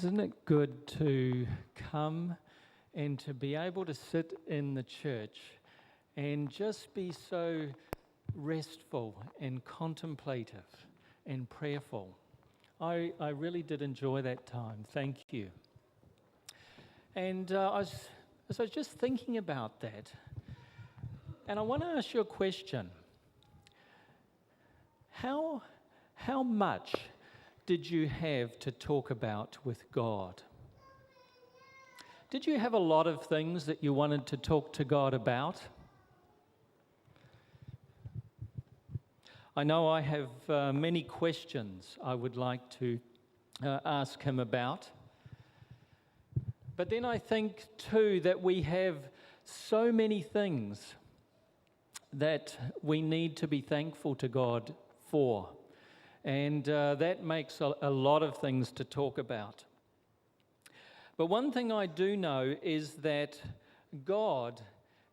Isn't it good to come and to be able to sit in the church and just be so restful and contemplative and prayerful? I really did enjoy that time. Thank you. And I was just thinking about that, and I want to ask you a question. How much did you have to talk about with God? Did you have a lot of things that you wanted to talk to God about? I know I have many questions I would like to ask him about. But then I think too that we have so many things that we need to be thankful to God for. And that makes a lot of things to talk about. But one thing I do know is that God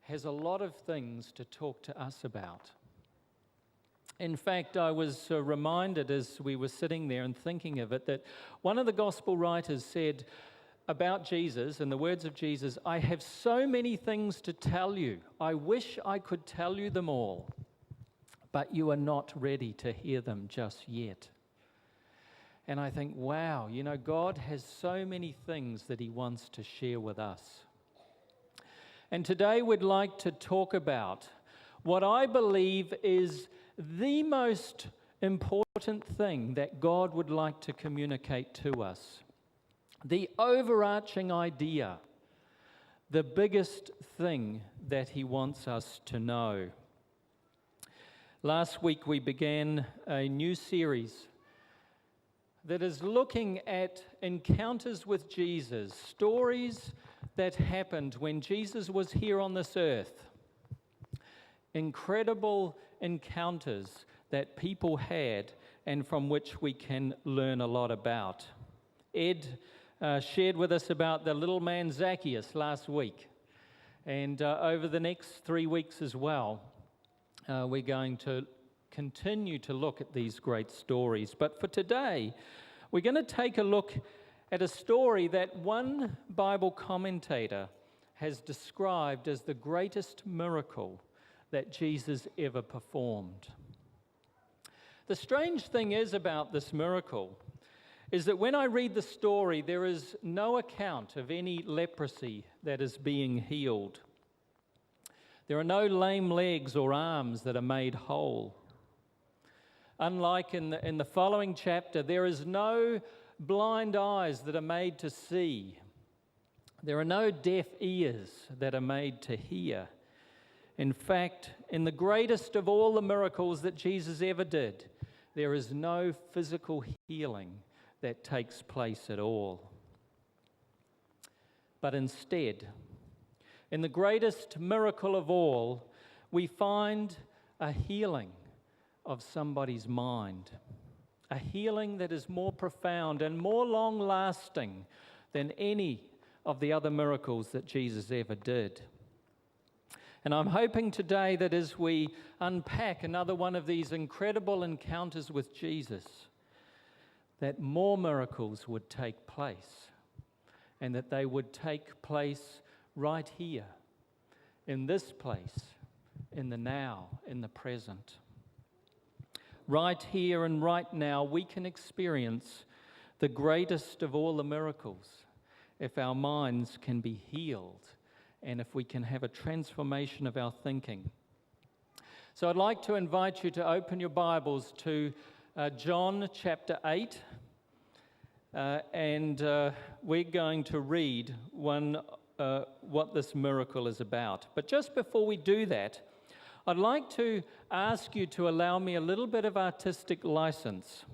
has a lot of things to talk to us about. In fact, I was reminded as we were sitting there and thinking of it that one of the gospel writers said about Jesus, in the words of Jesus, "I have so many things to tell you. I wish I could tell you them all, but you are not ready to hear them just yet." And I think, wow, God has so many things that he wants to share with us. And today we'd like to talk about what I believe is the most important thing that God would like to communicate to us. The overarching idea, the biggest thing that he wants us to know. Last week we began a new series that is looking at encounters with Jesus, stories that happened when Jesus was here on this earth. Incredible encounters that people had and from which we can learn a lot about. Ed shared with us about the little man Zacchaeus last week. And over the next 3 weeks as well, we're going to continue to look at these great stories. But for today, we're going to take a look at a story that one Bible commentator has described as the greatest miracle that Jesus ever performed. The strange thing is about this miracle is that when I read the story, there is no account of any leprosy that is being healed. There are no lame legs or arms that are made whole. Unlike in the following chapter, there is no blind eyes that are made to see. There are no deaf ears that are made to hear. In fact, in the greatest of all the miracles that Jesus ever did, there is no physical healing that takes place at all. But instead, in the greatest miracle of all, we find a healing of somebody's mind, a healing that is more profound and more long-lasting than any of the other miracles that Jesus ever did. And I'm hoping today that as we unpack another one of these incredible encounters with Jesus, that more miracles would take place, and that they would take place right here, in this place, in the now, in the present. Right here and right now, we can experience the greatest of all the miracles if our minds can be healed and if we can have a transformation of our thinking. So I'd like to invite you to open your Bibles to John chapter 8, and we're going to read what this miracle is about. But just before we do that, I'd like to ask you to allow me a little bit of artistic license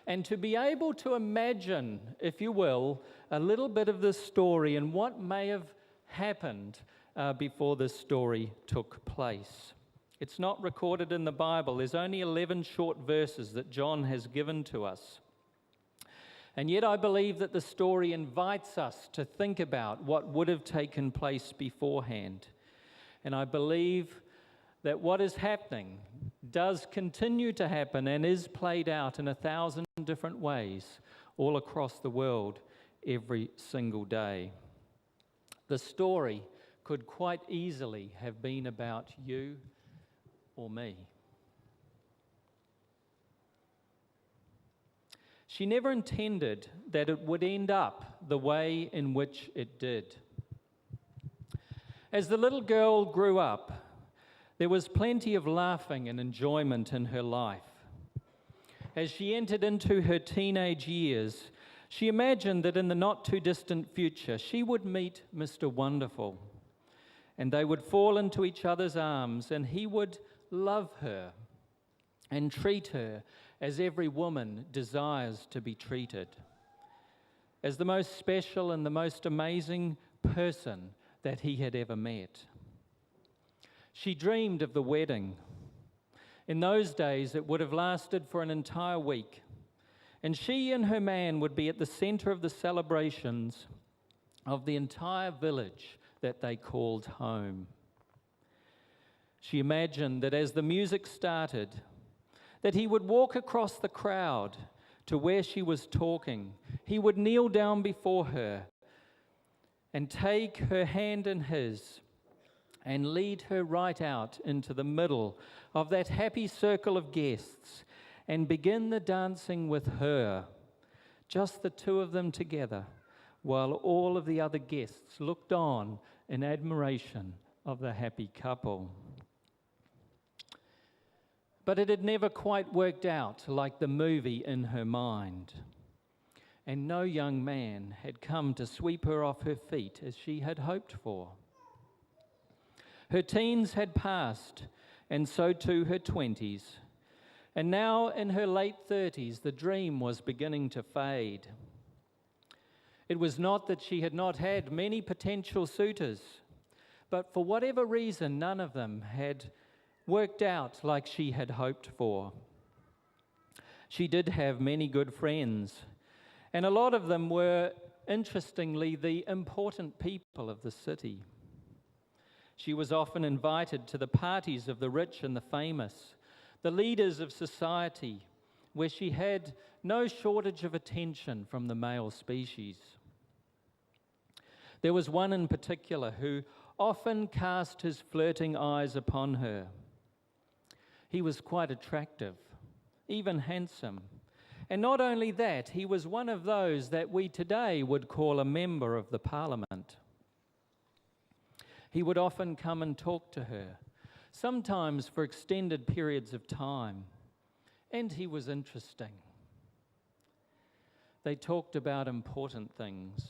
and to be able to imagine, if you will, a little bit of this story and what may have happened before this story took place. It's not recorded in the Bible. There's only 11 short verses that John has given to us. And yet I believe that the story invites us to think about what would have taken place beforehand. And I believe that what is happening does continue to happen and is played out in 1,000 different ways all across the world every single day. The story could quite easily have been about you or me. She never intended that it would end up the way in which it did. As the little girl grew up, there was plenty of laughing and enjoyment in her life. As she entered into her teenage years, she imagined that in the not-too-distant future, she would meet Mr. Wonderful, and they would fall into each other's arms, and he would love her and treat her as every woman desires to be treated, as the most special and the most amazing person that he had ever met. She dreamed of the wedding. In those days, it would have lasted for an entire week, and she and her man would be at the center of the celebrations of the entire village that they called home. She imagined that as the music started, that he would walk across the crowd to where she was talking. He would kneel down before her and take her hand in his and lead her right out into the middle of that happy circle of guests and begin the dancing with her, just the two of them together, while all of the other guests looked on in admiration of the happy couple. But it had never quite worked out like the movie in her mind, and no young man had come to sweep her off her feet as she had hoped for. Her teens had passed, and so too her 20s. And now in her late 30s, the dream was beginning to fade. It was not that she had not had many potential suitors, but for whatever reason, none of them had worked out like she had hoped for. She did have many good friends, and a lot of them were, interestingly, the important people of the city. She was often invited to the parties of the rich and the famous, the leaders of society, where she had no shortage of attention from the male species. There was one in particular who often cast his flirting eyes upon her. He was quite attractive, even handsome. And not only that, he was one of those that we today would call a member of the parliament. He would often come and talk to her, sometimes for extended periods of time, and he was interesting. They talked about important things,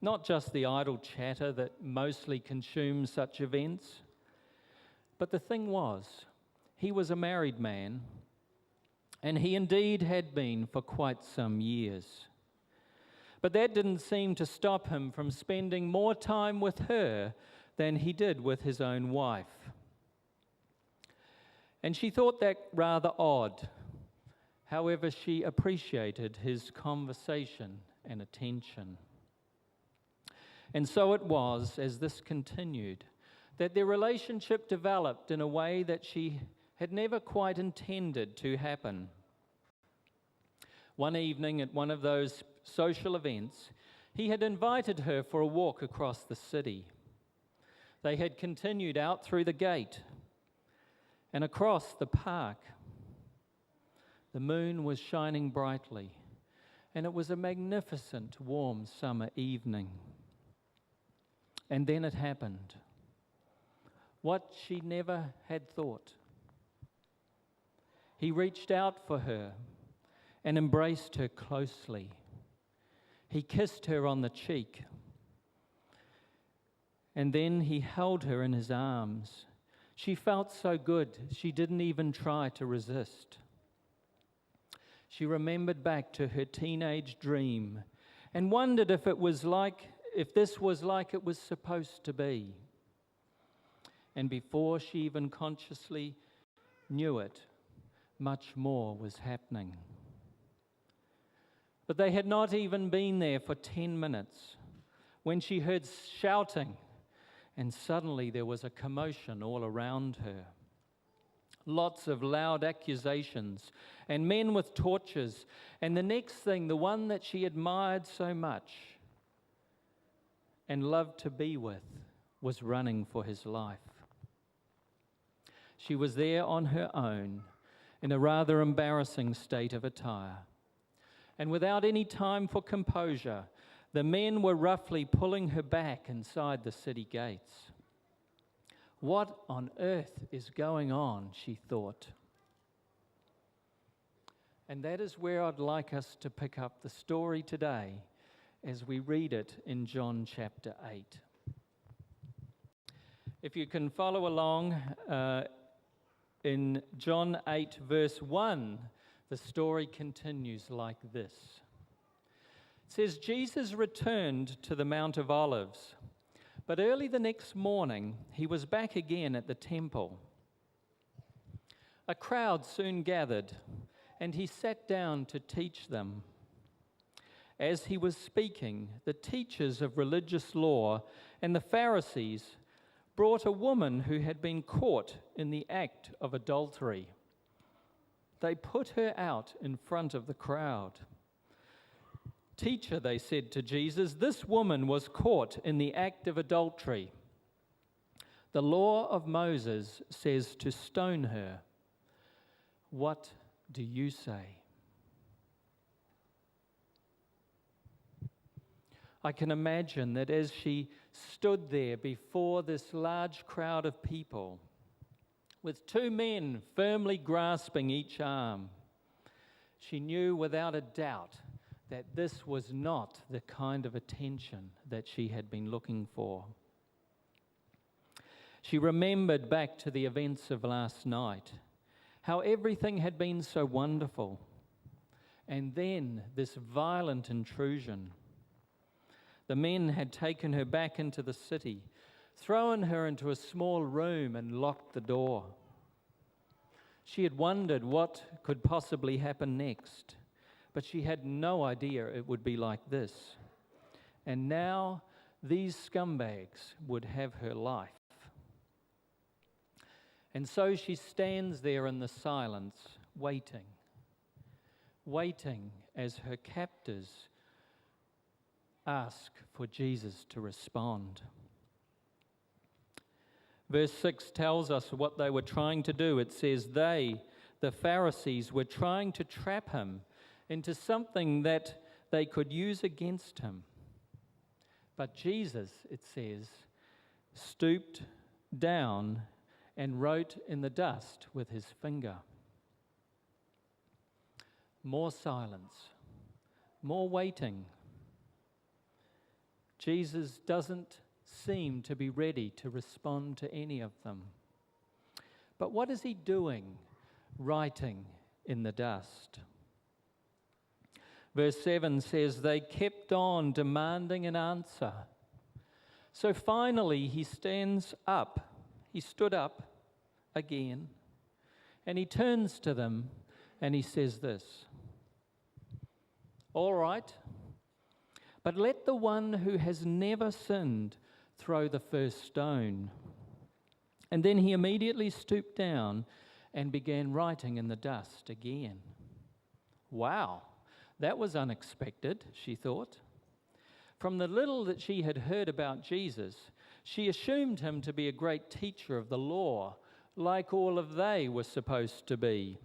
not just the idle chatter that mostly consumes such events, but the thing was, he was a married man, and he indeed had been for quite some years. But that didn't seem to stop him from spending more time with her than he did with his own wife. And she thought that rather odd. However, she appreciated his conversation and attention. And so it was, as this continued, that their relationship developed in a way that she had never quite intended to happen. One evening at one of those social events, he had invited her for a walk across the city. They had continued out through the gate and across the park. The moon was shining brightly, and it was a magnificent, warm summer evening. And then it happened. What she never had thought. He reached out for her and embraced her closely. He kissed her on the cheek. And then he held her in his arms. She felt so good, she didn't even try to resist. She remembered back to her teenage dream and wondered if this was like it was supposed to be. And before she even consciously knew it, much more was happening. But they had not even been there for 10 minutes when she heard shouting, and suddenly there was a commotion all around her. Lots of loud accusations and men with torches. And the next thing, the one that she admired so much and loved to be with was running for his life. She was there on her own in a rather embarrassing state of attire. And without any time for composure, the men were roughly pulling her back inside the city gates. What on earth is going on, she thought. And that is where I'd like us to pick up the story today as we read it in John chapter 8. If you can follow along in John 8 verse 1, the story continues like this. It says, Jesus returned to the Mount of Olives, but early the next morning he was back again at the temple. A crowd soon gathered, and he sat down to teach them. As he was speaking, the teachers of religious law and the Pharisees brought a woman who had been caught in the act of adultery. They put her out in front of the crowd. Teacher, they said to Jesus, this woman was caught in the act of adultery. The law of Moses says to stone her. What do you say? I can imagine that as she stood there before this large crowd of people, with two men firmly grasping each arm, she knew without a doubt that this was not the kind of attention that she had been looking for. She remembered back to the events of last night, how everything had been so wonderful, and then this violent intrusion. The men had taken her back into the city, thrown her into a small room and locked the door. She had wondered what could possibly happen next, but she had no idea it would be like this. And now these scumbags would have her life. And so she stands there in the silence, waiting as her captors ask for Jesus to respond. Verse 6 tells us what they were trying to do. It says they, the Pharisees, were trying to trap him into something that they could use against him. But Jesus, it says, stooped down and wrote in the dust with his finger. More silence, more waiting. Jesus doesn't seem to be ready to respond to any of them. But what is he doing, writing in the dust? Verse 7 says, they kept on demanding an answer. So finally he stood up again, and he turns to them and he says this, all right, but let the one who has never sinned throw the first stone. And then he immediately stooped down and began writing in the dust again. Wow, that was unexpected, she thought. From the little that she had heard about Jesus, she assumed him to be a great teacher of the law, like all of they were supposed to be.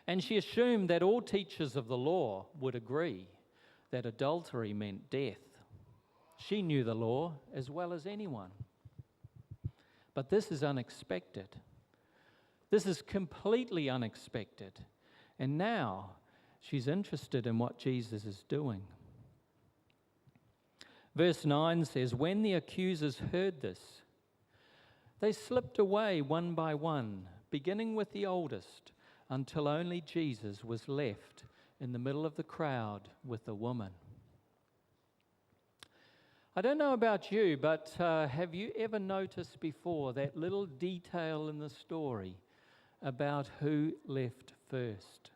And she assumed that all teachers of the law would agree that adultery meant death. She knew the law as well as anyone. But this is unexpected. This is completely unexpected. And now she's interested in what Jesus is doing. Verse 9 says, when the accusers heard this, they slipped away one by one, beginning with the oldest, until only Jesus was left in the middle of the crowd with the woman. I don't know about you, but have you ever noticed before that little detail in the story about who left first?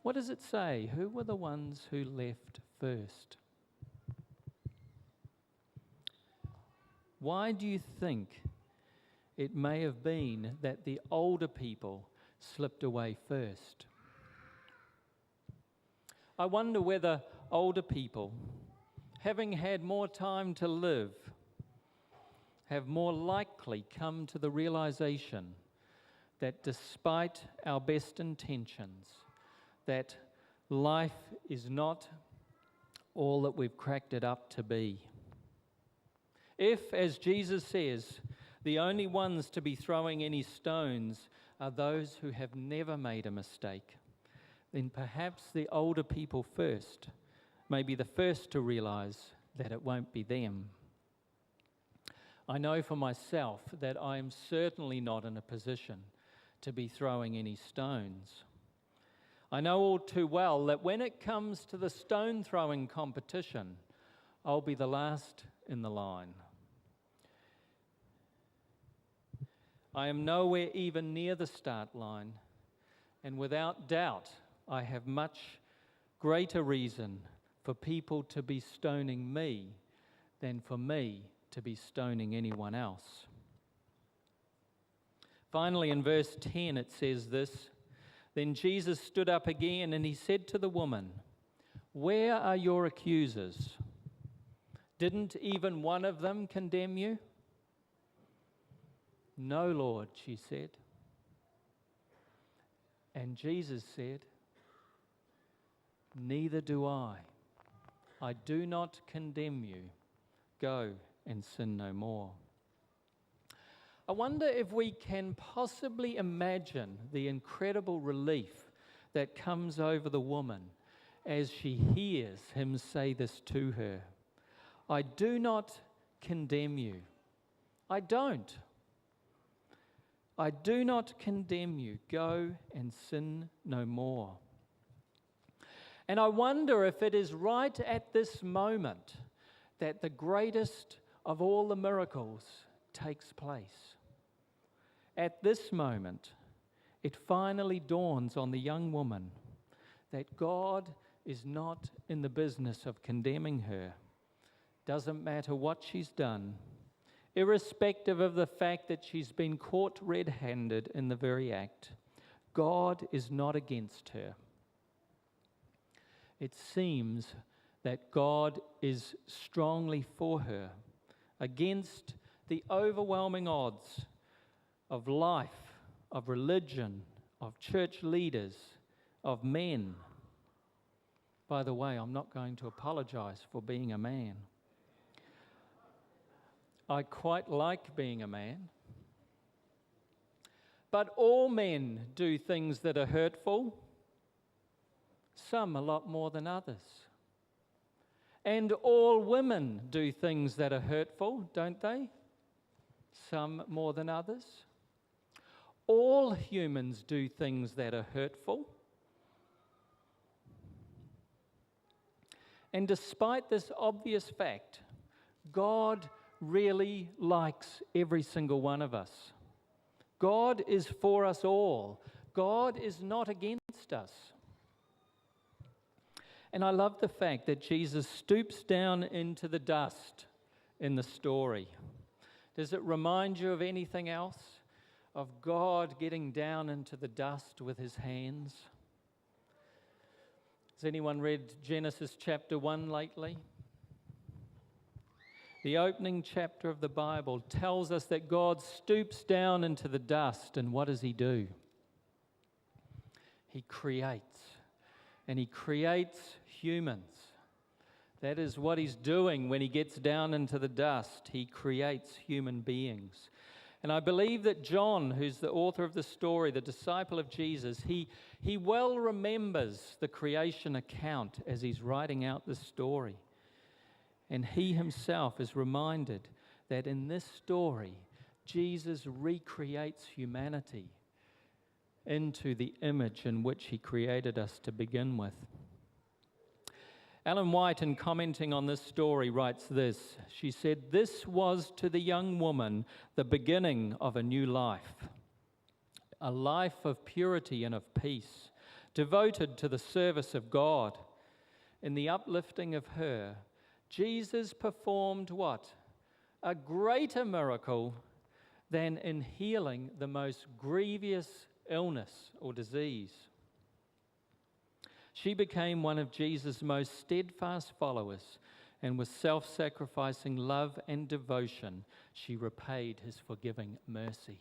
What does it say? Who were the ones who left first? Why do you think it may have been that the older people slipped away first. I wonder whether older people, having had more time to live, have more likely come to the realization that despite our best intentions, that life is not all that we've cracked it up to be. If, as Jesus says, the only ones to be throwing any stones are those who have never made a mistake, then perhaps the older people first may be the first to realize that it won't be them. I know for myself that I am certainly not in a position to be throwing any stones. I know all too well that when it comes to the stone throwing competition, I'll be the last in the line. I am nowhere even near the start line, and without doubt, I have much greater reason for people to be stoning me than for me to be stoning anyone else. Finally, in verse 10, it says this, "Then Jesus stood up again and he said to the woman, 'Where are your accusers? Didn't even one of them condemn you?' 'No, Lord,' she said. And Jesus said, 'Neither do I. I do not condemn you. Go and sin no more.'" I wonder if we can possibly imagine the incredible relief that comes over the woman as she hears him say this to her. "I do not condemn you." I don't. "I do not condemn you. Go and sin no more." And I wonder if it is right at this moment that the greatest of all the miracles takes place. At this moment, it finally dawns on the young woman that God is not in the business of condemning her. Doesn't matter what she's done, irrespective of the fact that she's been caught red-handed in the very act, God is not against her. It seems that God is strongly for her, against the overwhelming odds of life, of religion, of church leaders, of men. By the way, I'm not going to apologize for being a man. I quite like being a man. But all men do things that are hurtful, some a lot more than others. And all women do things that are hurtful, don't they? Some more than others. All humans do things that are hurtful. And despite this obvious fact, God really likes every single one of us. God is for us all. God is not against us. And I love the fact that Jesus stoops down into the dust in the story. Does it remind you of anything else? Of God getting down into the dust with his hands? Has anyone read Genesis chapter 1 lately? The opening chapter of the Bible tells us that God stoops down into the dust, and what does he do? He creates, and he creates humans. That is what he's doing when he gets down into the dust. He creates human beings. And I believe that John, who's the author of the story, the disciple of Jesus, he well remembers the creation account as he's writing out the story. And he himself is reminded that in this story, Jesus recreates humanity into the image in which he created us to begin with. Ellen White, in commenting on this story, writes this. She said, "This was to the young woman the beginning of a new life, a life of purity and of peace, devoted to the service of God. In the uplifting of her, Jesus performed what? A greater miracle than in healing the most grievous illness or disease. She became one of Jesus' most steadfast followers, and with self-sacrificing love and devotion, she repaid his forgiving mercy.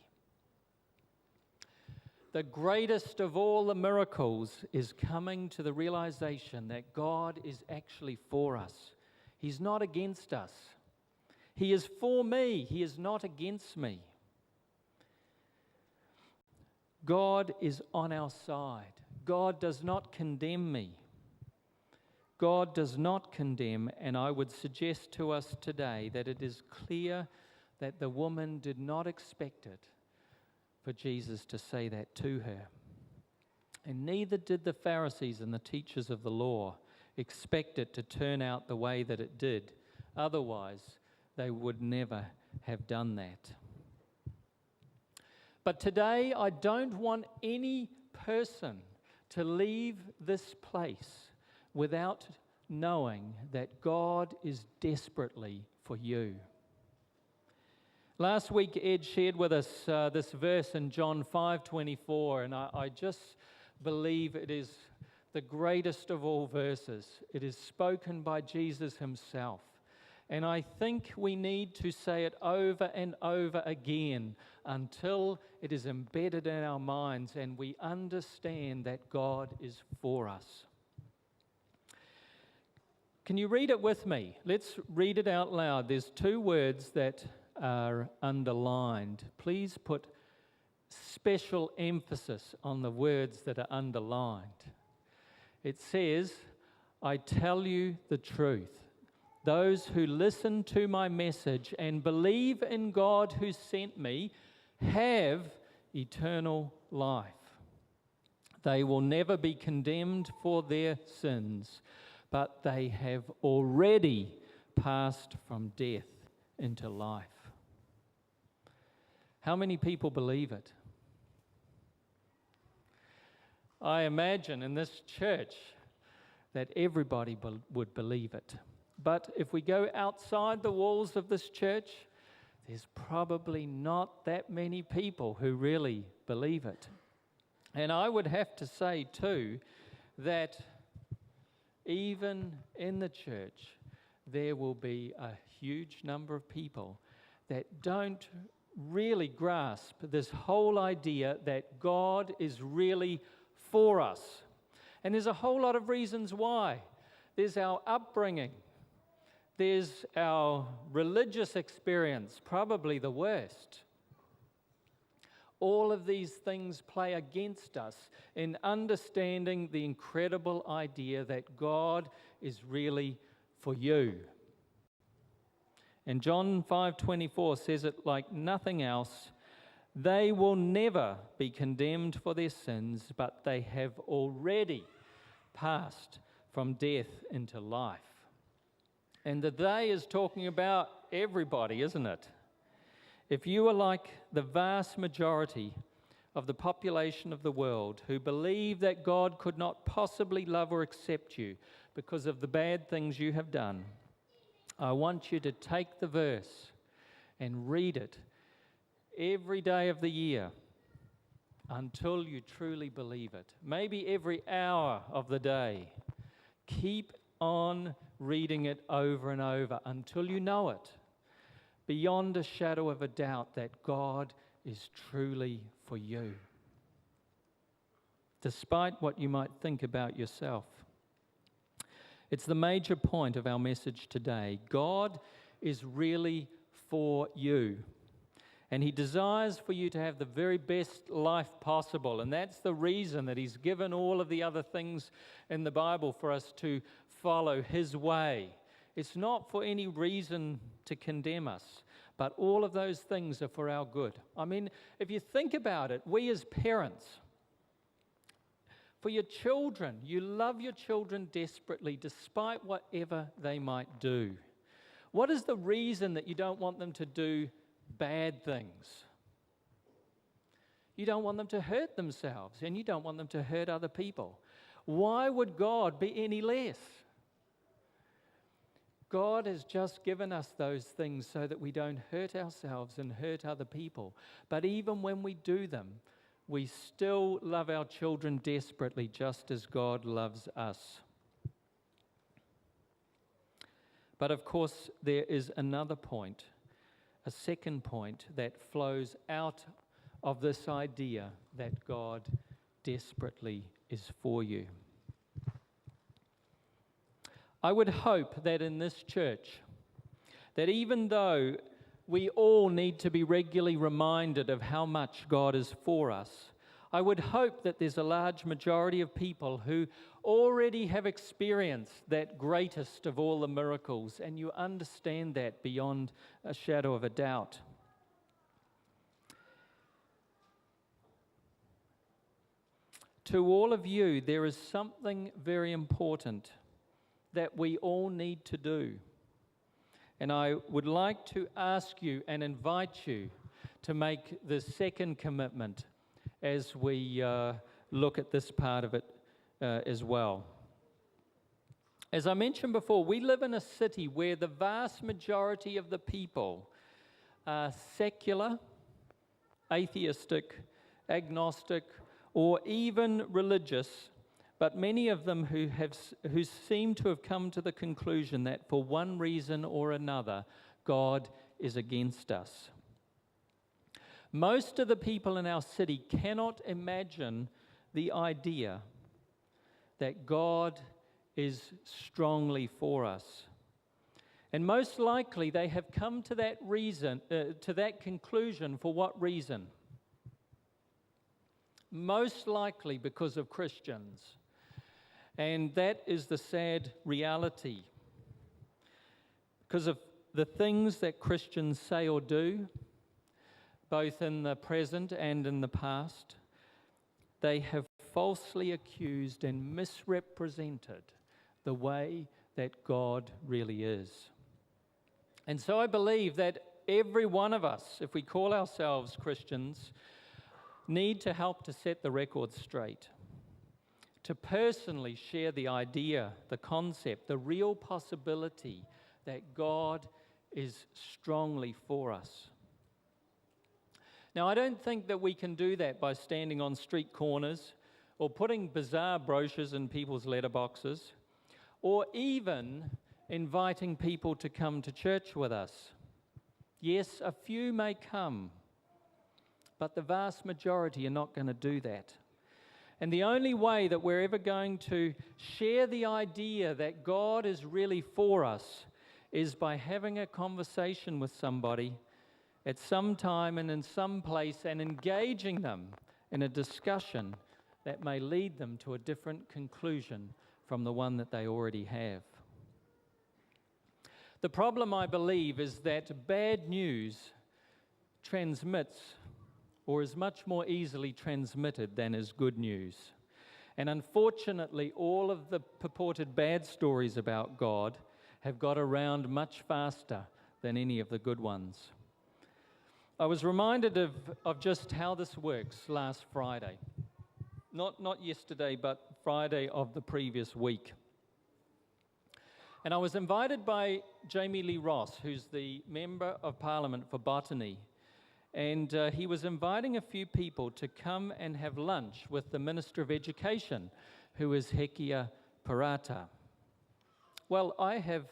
The greatest of all the miracles is coming to the realization that God is actually for us. He's not against us. He is for me. He is not against me. God is on our side. God does not condemn me. God does not condemn, and I would suggest to us today that it is clear that the woman did not expect it for Jesus to say that to her. And neither did the Pharisees and the teachers of the law expect it to turn out the way that it did. Otherwise, they would never have done that. But today, I don't want any person to leave this place without knowing that God is desperately for you. Last week, Ed shared with us this verse in John 5:24, and I just believe it is the greatest of all verses. It is spoken by Jesus himself. And I think we need to say it over and over again until it is embedded in our minds and we understand that God is for us. Can you read it with me? Let's read it out loud. There's two words that are underlined. Please put special emphasis on the words that are underlined. It says, I tell you the truth. Those who listen to my message and believe in God who sent me have eternal life. They will never be condemned for their sins, but they have already passed from death into life. How many people believe it? I imagine in this church that everybody would believe it. But if we go outside the walls of this church, there's probably not that many people who really believe it. And I would have to say too that even in the church, there will be a huge number of people that don't really grasp this whole idea that God is really for us. And there's a whole lot of reasons why. There's our upbringing. There's our religious experience, probably the worst. All of these things play against us in understanding the incredible idea that God is really for you. And John 5:24 says it like nothing else. They will never be condemned for their sins, but they have already passed from death into life. And the they is talking about everybody, isn't it? If you are like the vast majority of the population of the world who believe that God could not possibly love or accept you because of the bad things you have done, I want you to take the verse and read it every day of the year until you truly believe it. Maybe every hour of the day. Keep on reading it over and over until you know it, beyond a shadow of a doubt that God is truly for you, despite what you might think about yourself. It's the major point of our message today. God is really for you. And he desires for you to have the very best life possible. And that's the reason that he's given all of the other things in the Bible for us to follow his way. It's not for any reason to condemn us, but all of those things are for our good. I mean, if you think about it, we as parents, for your children, you love your children desperately despite whatever they might do. What is the reason that you don't want them to do bad things? You don't want them to hurt themselves, and you don't want them to hurt other people. Why would God be any less? God has just given us those things so that we don't hurt ourselves and hurt other people. But even when we do them, we still love our children desperately, just as God loves us. But of course, there is another point, a second point that flows out of this idea that God desperately is for you. I would hope that in this church, that even though we all need to be regularly reminded of how much God is for us, I would hope that there's a large majority of people who already have experienced that greatest of all the miracles, and you understand that beyond a shadow of a doubt. To all of you, there is something very important that we all need to do. And I would like to ask you and invite you to make the second commitment as we look at this part of it as well. As I mentioned before, we live in a city where the vast majority of the people are secular, atheistic, agnostic, or even religious, but many of them who seem to have come to the conclusion that for one reason or another, God is against us. Most of the people in our city cannot imagine the idea that God is strongly for us. And most likely they have come to that conclusion for what reason? Most likely because of Christians. And that is the sad reality. Because of the things that Christians say or do, both in the present and in the past, they have falsely accused and misrepresented the way that God really is. And so I believe that every one of us, if we call ourselves Christians, need to help to set the record straight, to personally share the idea, the concept, the real possibility that God is strongly for us. Now, I don't think that we can do that by standing on street corners or putting bizarre brochures in people's letterboxes or even inviting people to come to church with us. Yes, a few may come, but the vast majority are not going to do that. And the only way that we're ever going to share the idea that God is really for us is by having a conversation with somebody at some time and in some place and engaging them in a discussion that may lead them to a different conclusion from the one that they already have. The problem, I believe, is that bad news transmits or is much more easily transmitted than is good news. And unfortunately, all of the purported bad stories about God have got around much faster than any of the good ones. I was reminded of just how this works last Friday. Not yesterday, but Friday of the previous week. And I was invited by Jamie Lee Ross, who's the Member of Parliament for Botany. And he was inviting a few people to come and have lunch with the Minister of Education, who is Hekia Parata. Well, I have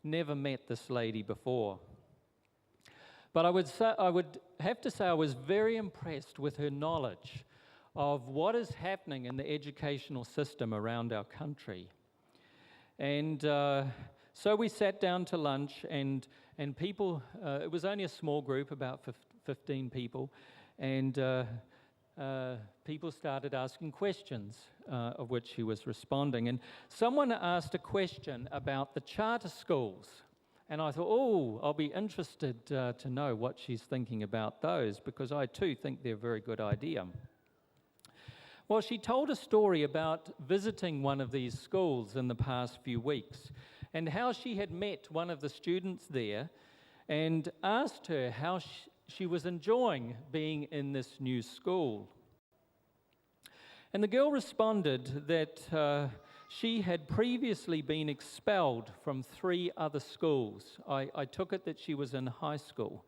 never met this lady before. But I would have to say I was very impressed with her knowledge of what is happening in the educational system around our country. And so we sat down to lunch, and people, it was only a small group, about 15 people, and people started asking questions, of which she was responding. And someone asked a question about the charter schools. And I thought, I'll be interested to know what she's thinking about those, because I too think they're a very good idea. Well, she told a story about visiting one of these schools in the past few weeks and how she had met one of the students there and asked her how she was enjoying being in this new school. And the girl responded that She had previously been expelled from 3 other schools. I took it that she was in high school.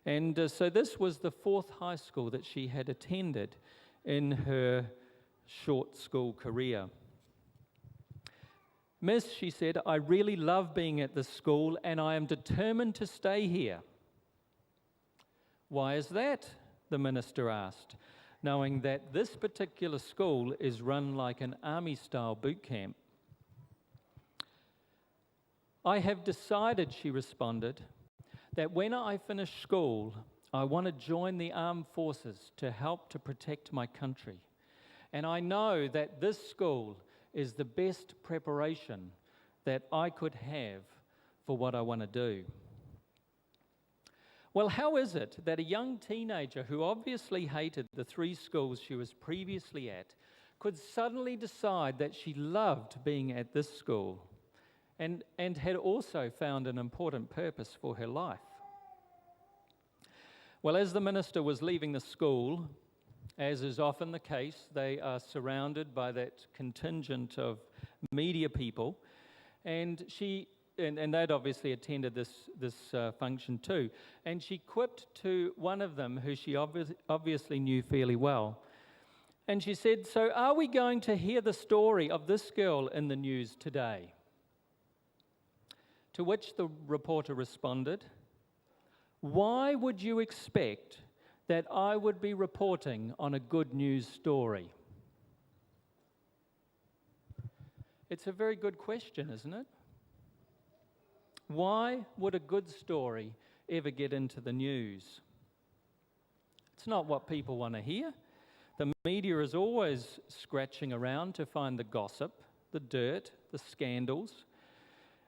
And so this was the 4th high school that she had attended in her short school career. Miss, she said, I really love being at this school and I am determined to stay here. Why is that? The minister asked, knowing that this particular school is run like an army-style boot camp. I have decided, she responded, that when I finish school, I want to join the armed forces to help to protect my country. And I know that this school is the best preparation that I could have for what I want to do. Well, how is it that a young teenager who obviously hated the 3 schools she was previously at could suddenly decide that she loved being at this school and had also found an important purpose for her life? Well, as the minister was leaving the school, as is often the case, they are surrounded by that contingent of media people, and they'd obviously attended this function too. And she quipped to one of them, who she obviously knew fairly well. And she said, "So are we going to hear the story of this girl in the news today?" To which the reporter responded, "Why would you expect that I would be reporting on a good news story?" It's a very good question, isn't it? Why would a good story ever get into the news? It's not what people want to hear. The media is always scratching around to find the gossip, the dirt, the scandals.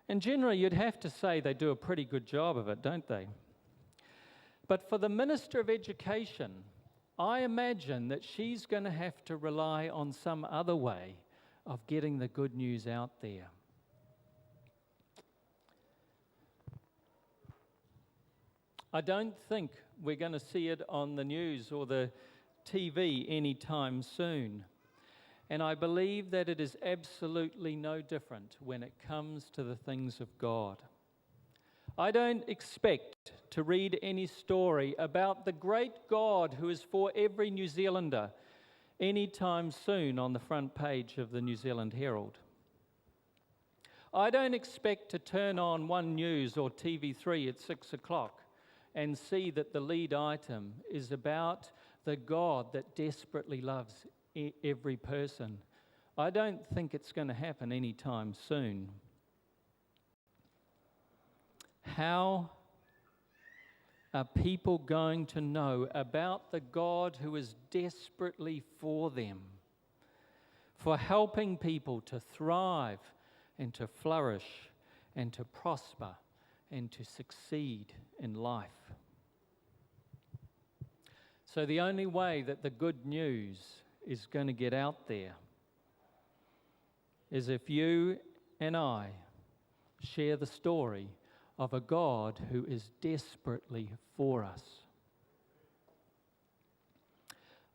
And generally, you'd have to say they do a pretty good job of it, don't they? But for the Minister of Education, I imagine that she's going to have to rely on some other way of getting the good news out there. I don't think we're going to see it on the news or the TV anytime soon. And I believe that it is absolutely no different when it comes to the things of God. I don't expect to read any story about the great God who is for every New Zealander anytime soon on the front page of the New Zealand Herald. I don't expect to turn on One News or TV3 at 6 o'clock and see that the lead item is about the God that desperately loves every person. I don't think it's going to happen anytime soon. How are people going to know about the God who is desperately for them, for helping people to thrive and to flourish and to prosper and to succeed in life? So the only way that the good news is going to get out there is if you and I share the story of a God who is desperately for us.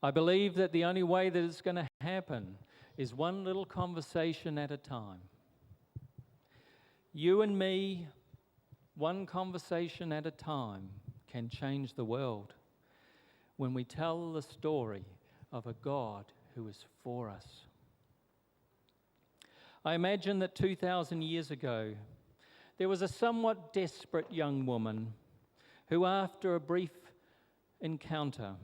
I believe that the only way that it's going to happen is one little conversation at a time. You and me, one conversation at a time, can change the world when we tell the story of a God who is for us. I imagine that 2,000 years ago, there was a somewhat desperate young woman who, after a brief encounter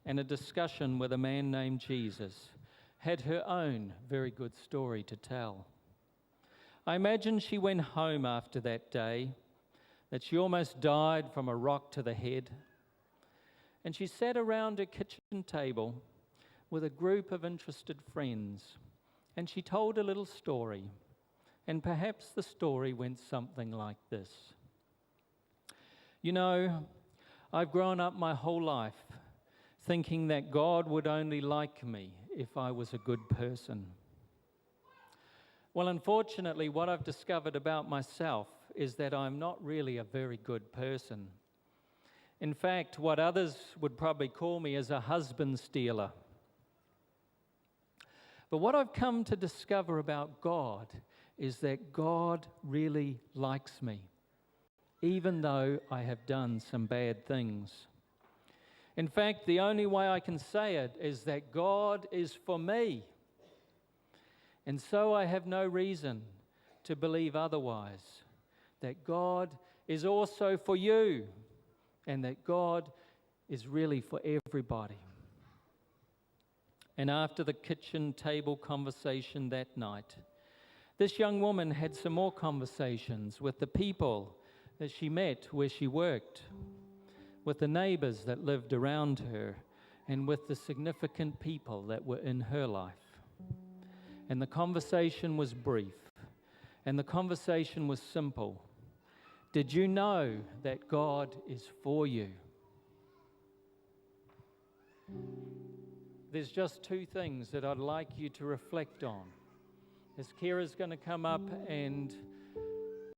and a discussion with a man named Jesus, had her own very good story to tell. I imagine she went home after that day, that she almost died from a rock to the head, and she sat around her kitchen table with a group of interested friends, and she told a little story. And perhaps the story went something like this. You know, I've grown up my whole life thinking that God would only like me if I was a good person. Well, unfortunately, what I've discovered about myself is that I'm not really a very good person. In fact, what others would probably call me is a husband stealer. But what I've come to discover about God is that God really likes me, even though I have done some bad things. In fact, the only way I can say it is that God is for me. And so I have no reason to believe otherwise, that God is also for you, and that God is really for everybody. And after the kitchen table conversation that night, this young woman had some more conversations with the people that she met where she worked, with the neighbors that lived around her, and with the significant people that were in her life. And the conversation was brief, and the conversation was simple. Did you know that God is for you? There's just two things that I'd like you to reflect on. As Kira's going to come up and